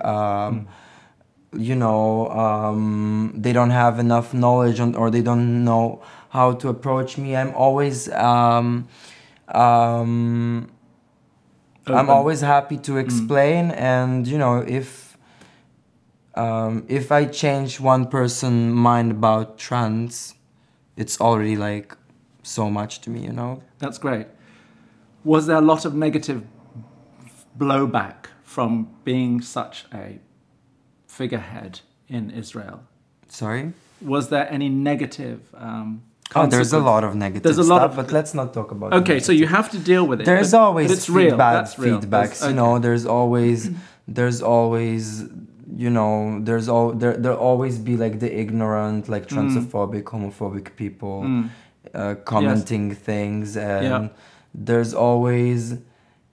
you know, they don't have enough knowledge or they don't know how to approach me. I'm always happy to explain, and you know, if I change one person's mind about trans, it's already like so much to me, you know. That's great. Was there a lot of negative blowback from being such a figurehead in Israel? Sorry? Was there any negative there's a lot of negative stuff, but let's not talk about it. Okay, so you have to deal with it. There's always bad feedbacks, Okay. you know, there's always, you know, there'll always be like the ignorant, like transphobic, homophobic people commenting things, and there's always,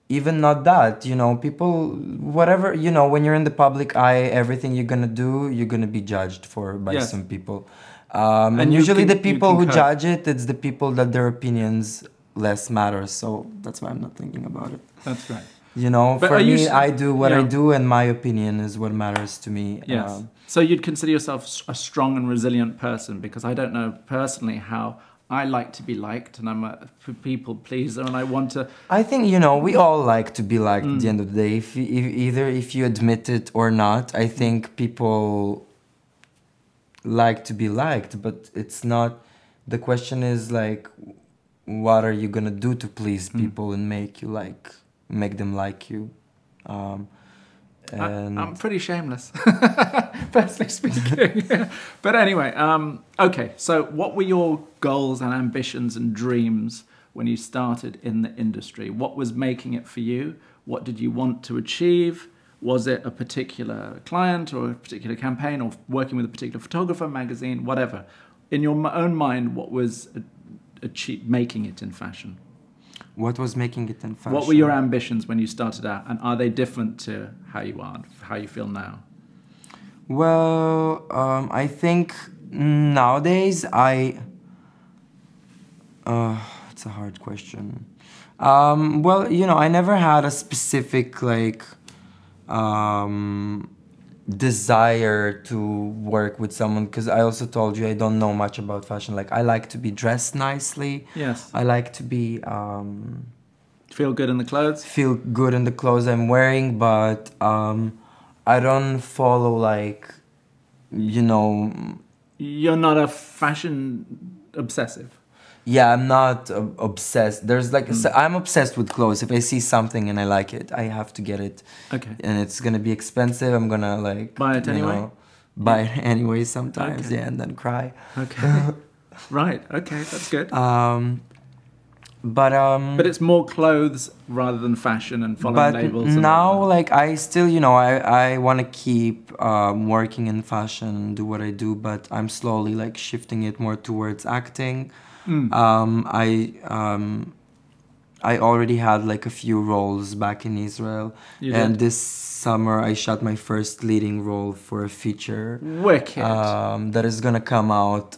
even not that, you know, people, whatever, you know, when you're in the public eye, everything you're gonna do, you're gonna be judged for by some people. And usually the people who judge it, it's the people that their opinions less matter. So that's why I'm not thinking about it. That's right. You know, But for are you me, I do what I yeah. do, and my opinion is what matters to me. Yes. So you'd consider yourself a strong and resilient person, because I don't know personally how I like to be liked, and I'm a people pleaser, and I want to. I think, you know, we all like to be liked at the end of the day. Either if you admit it or not, I think people like to be liked, but it's not. The question is like, what are you gonna do to please people and make them like you? And I'm pretty shameless, personally speaking. But anyway, okay. So, what were your goals and ambitions and dreams when you started in the industry? What was making it for you? What did you want to achieve? Was it a particular client or a particular campaign, or working with a particular photographer, magazine, whatever? In your own mind, what was making it in fashion? What was making it in fashion? What were your ambitions when you started out, and are they different to how you are, how you feel now? Well, I think nowadays it's a hard question. Well, you know, I never had a specific desire to work with someone, because I also told you I don't know much about fashion. Like, I like to be dressed nicely. Yes. I like to be feel good in the clothes. Feel good in the clothes I'm wearing, but I don't follow, like, you know. You're not a fashion obsessive. Yeah, I'm not obsessed. There's like, I'm obsessed with clothes. If I see something and I like it, I have to get it. Okay. And it's gonna be expensive. I'm gonna like buy it anyway. Buy it anyway sometimes, okay. Yeah, and then cry. Okay. Right. Okay, that's good. But it's more clothes rather than fashion and following labels. But now, like, I still, you know, I want to keep working in fashion and do what I do, but I'm slowly like shifting it more towards acting. I already had like a few roles back in Israel, and this summer I shot my first leading role for a feature. Wicked. That is gonna come out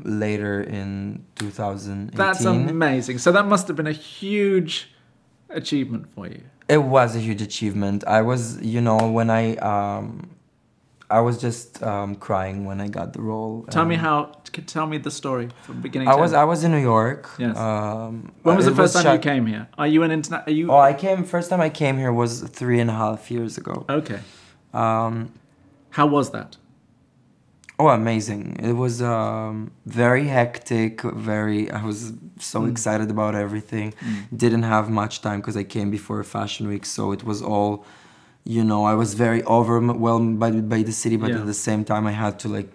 later in 2018. That's amazing. So that must have been a huge achievement for you. It was a huge achievement. I was, you know, when I was just crying when I got the role. Tell me the story from beginning. I was in New York. Yes. When was the first time you came here? Are you an internet? First time I came here was 3.5 years ago. Okay. How was that? Oh, amazing! It was very hectic. I was so excited about everything. Didn't have much time because I came before Fashion Week, so it was all. You know, I was very overwhelmed by the city, but at the same time I had to like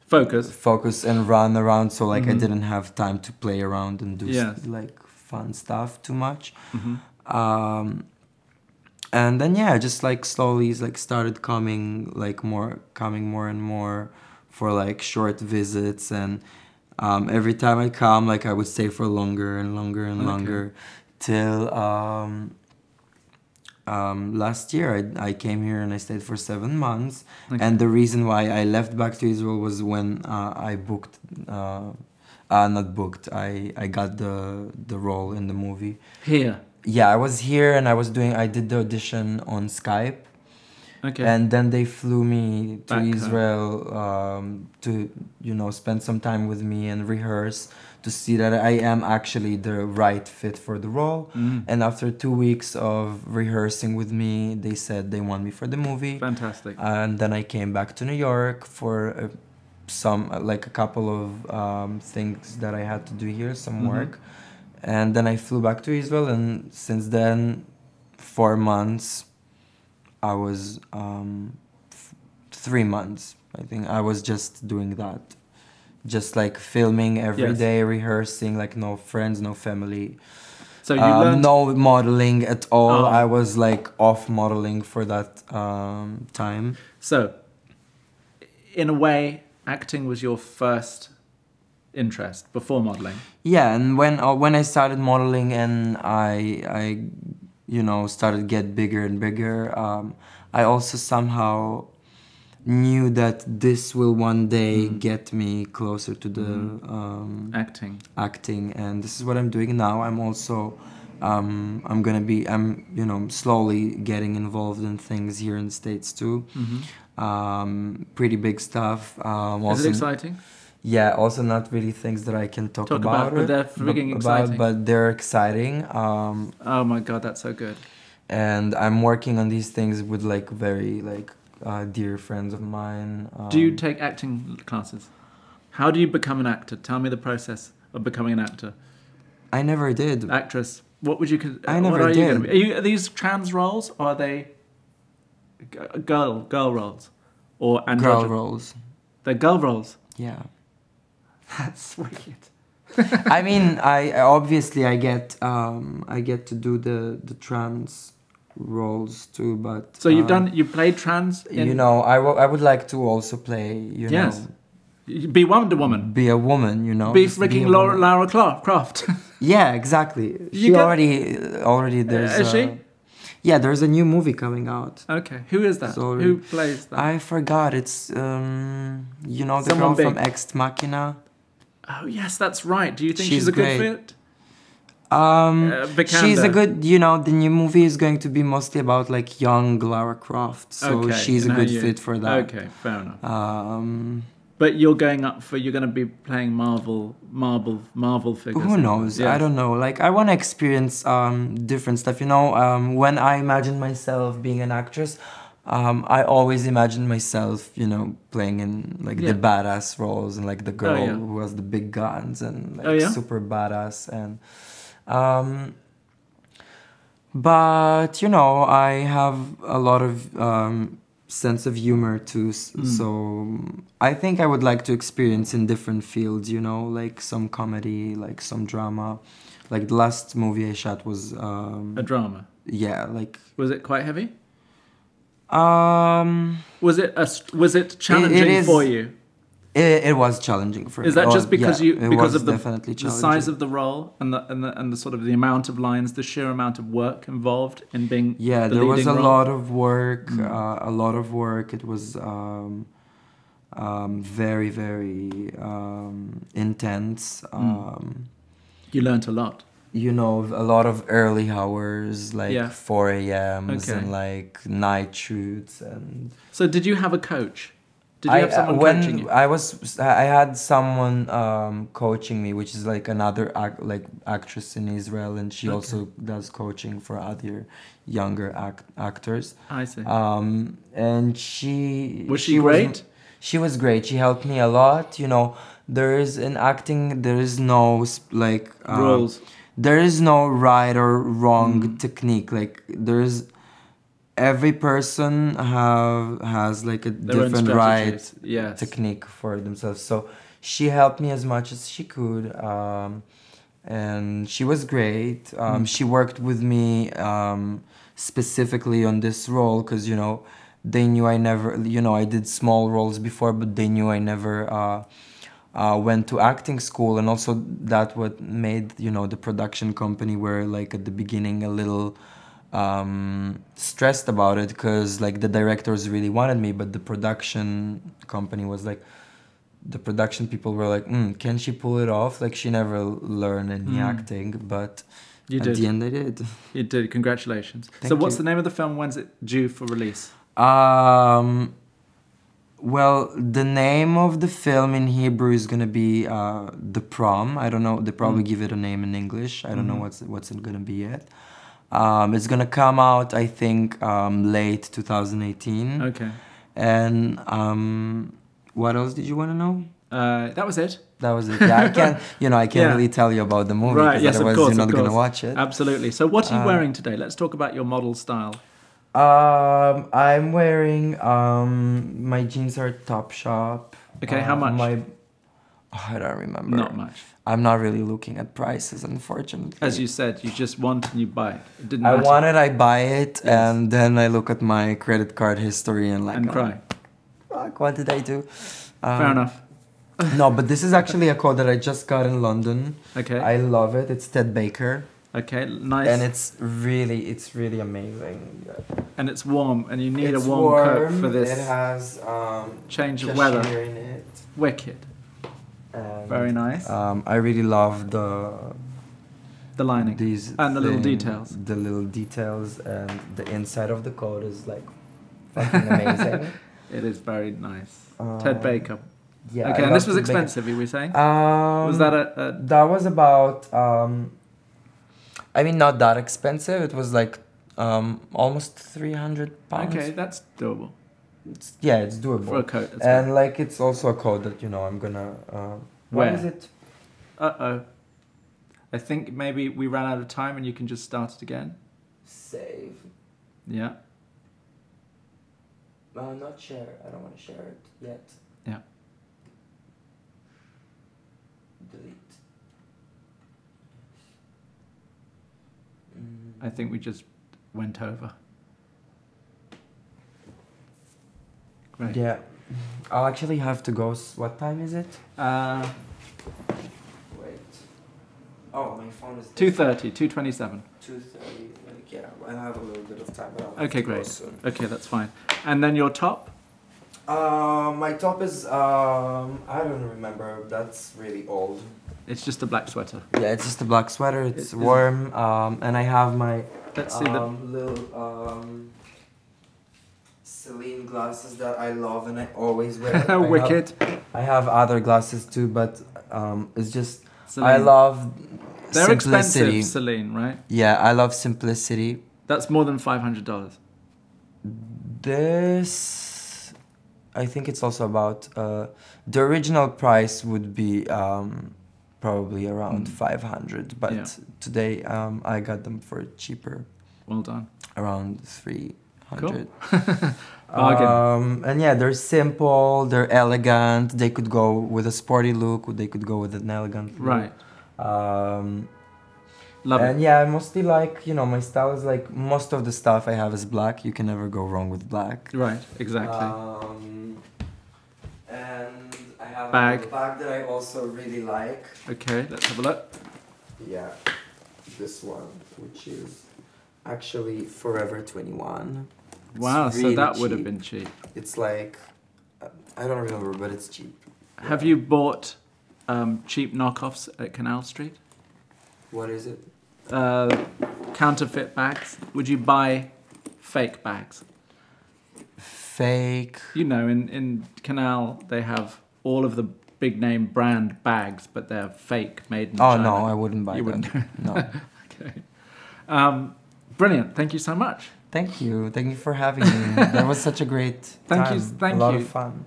focus and run around, so like I didn't have time to play around and do like fun stuff too much. And then I just like slowly like started coming more and more for like short visits, and every time I come, like I would stay for longer and longer and longer till last year I came here and I stayed for 7 months. And the reason why I left back to Israel was when I booked I got the role in the movie here. Yeah, I was here and I did the audition on Skype. Okay. And then they flew me to Israel to, you know, spend some time with me and rehearse to see that I am actually the right fit for the role. And after 2 weeks of rehearsing with me, they said they want me for the movie. Fantastic. And then I came back to New York for a couple of things that I had to do here, some work. And then I flew back to Israel, and since then, 4 months, I was 3 months, I think. I was just doing that. Just like filming every day, rehearsing, like no friends, no family. So you learned... No modeling at all. I was like off modeling for that time. So, in a way, acting was your first interest before modeling? Yeah, and when I started modeling and I you know, started get bigger and bigger, I also somehow knew that this will one day get me closer to the acting, and this is what I'm doing now. I'm also I'm slowly getting involved in things here in the States too. Pretty big stuff. Is it exciting? Yeah, also not really things that I can talk about but they're frigging exciting. But they're exciting. Oh my god, that's so good. And I'm working on these things with like very like dear friends of mine. Do you take acting classes? How do you become an actor? Tell me the process of becoming an actor. I never did. Actress. What would you? I never did. Are these trans roles or are they girl roles or girl roles? They're girl roles. Yeah. That's wicked. I mean, I obviously I get to do the trans roles too, but so you played trans. I would like to also play. Yes. Be Wonder Woman. Be a woman. Be freaking Lara Croft. Yeah, exactly. Already there's. Is she? Yeah, there's a new movie coming out. Okay, who is that? Who plays that? I forgot. It's the girl from Ex Machina. Oh yes, that's right. Do you think she's a great. good fit? She's a good. The new movie is going to be mostly about like young Lara Croft, so she's a good fit for that. Okay, fair enough. But you're going to be playing Marvel figures. Who knows? Yes. I don't know. Like I want to experience different stuff. When I imagine myself being an actress, I always imagine myself, playing in like the badass roles and like the girl who has the big guns and like super badass and. But I have a lot of sense of humor too, so I think I would like to experience in different fields, like some comedy, like some drama. Like the last movie I shot was a drama. Yeah, like. Was it quite heavy? Was it challenging for you? It was challenging for me. Is that just because of the size of the role and the sort of the amount of lines, the sheer amount of work involved in being there was a lot of work, It was very, very intense. You learnt a lot. A lot of early hours, like 4 a.m.s and like night shoots and. So did you have a coach? Did you have someone coaching you? I had someone coaching me, which is like another actress in Israel, and she also does coaching for other younger actors. I see. And she was great. She was great. She helped me a lot. There is in acting, there is no like rules. There is no right or wrong technique. Like there's. Every person has like a different technique for themselves. So she helped me as much as she could, and she was great. She worked with me specifically on this role because they knew I never I did small roles before, but they knew I never went to acting school, and also that what made the production company were like at the beginning a little. Stressed about it because like the directors really wanted me, but the production company was like, the production people were like, can she pull it off? Like she never learned any acting, but at the end I did. You did. Congratulations. So what's the name of the film? When's it due for release? Well, the name of the film in Hebrew is gonna be The Prom. I don't know. They probably give it a name in English. I don't know what's it gonna be yet. It's gonna come out, I think, late 2018. Okay. And what else did you want to know? That was it. That was it. Yeah, I can't really tell you about the movie because otherwise you're not gonna watch it. Absolutely. So what are you wearing today? Let's talk about your model style. I'm wearing my jeans are Topshop. Okay, how much? I don't remember. Not much. I'm not really looking at prices, unfortunately. As you said, you just want and you buy it. It didn't matter. I want it, I buy it, and then I look at my credit card history and like... And cry. Fuck, what did I do? Fair enough. No, but this is actually a coat that I just got in London. Okay. I love it. It's Ted Baker. Okay, nice. And it's really amazing. And it's warm, and you need a warm coat for this. It has change of weather in it. Wicked. Very nice. I really love The lining. These and the little thing- details. The little details and the inside of the coat is like fucking amazing. It is very nice. Ted Baker. Yeah. Okay, I and this love was Ted Baker. expensive, you were saying? Was Was that a That was about. I mean, not that expensive. It was like almost £300. Okay, that's doable It's doable. for a coat. That's And like it's also a coat that I'm gonna. What Wear. is it? Uh-oh. I think maybe we ran out of time and you can just start it again. Save. Yeah. Not share. I don't want to share it yet. Yeah. Delete. I think we just went over. Great. Yeah. I'll actually have to go. What time is it? Wait. Oh, my phone is. 2:30, 2:27. 2:30. Like, yeah, I have a little bit of time. But I'll have Okay, to go great. soon. Okay, that's fine. And then your top? My top is I don't remember. That's really old. It's just a black sweater. Yeah, it's just a black sweater. It's Is- warm. And I have my Let's see the. little Celine glasses that I love and I always wear. Wicked. I have other glasses too, but it's just Celine. I love They're simplicity. expensive, Celine, right? Yeah, I love simplicity. That's more than $500. This, I think it's also about the original price would be probably around 500, but Yeah. today I got them for cheaper, Well done. around 300. Bargain. And yeah, they're simple, they're elegant. They could go with a sporty look, they could go with an elegant look. Right. Love And it. yeah, I mostly like, my style is like, most of the stuff I have is black. You can never go wrong with black. Right, exactly. And I have Bag. a little bag that I also really like. Okay, let's have a look. Yeah, this one, which is actually Forever 21. Wow, It's so really that would have cheap. been cheap. It's like, I don't remember, but it's cheap. Have you bought cheap knockoffs at Canal Street? What is it? Counterfeit bags? Would you buy fake bags? Fake. You know, in Canal they have all of the big name brand bags, but they're fake, made in Oh China. no, I wouldn't buy You that. wouldn't. No. Okay. Brilliant. Thank you so much. Thank you for having me. That was such a great Thank time. you. Thank a lot you. of fun.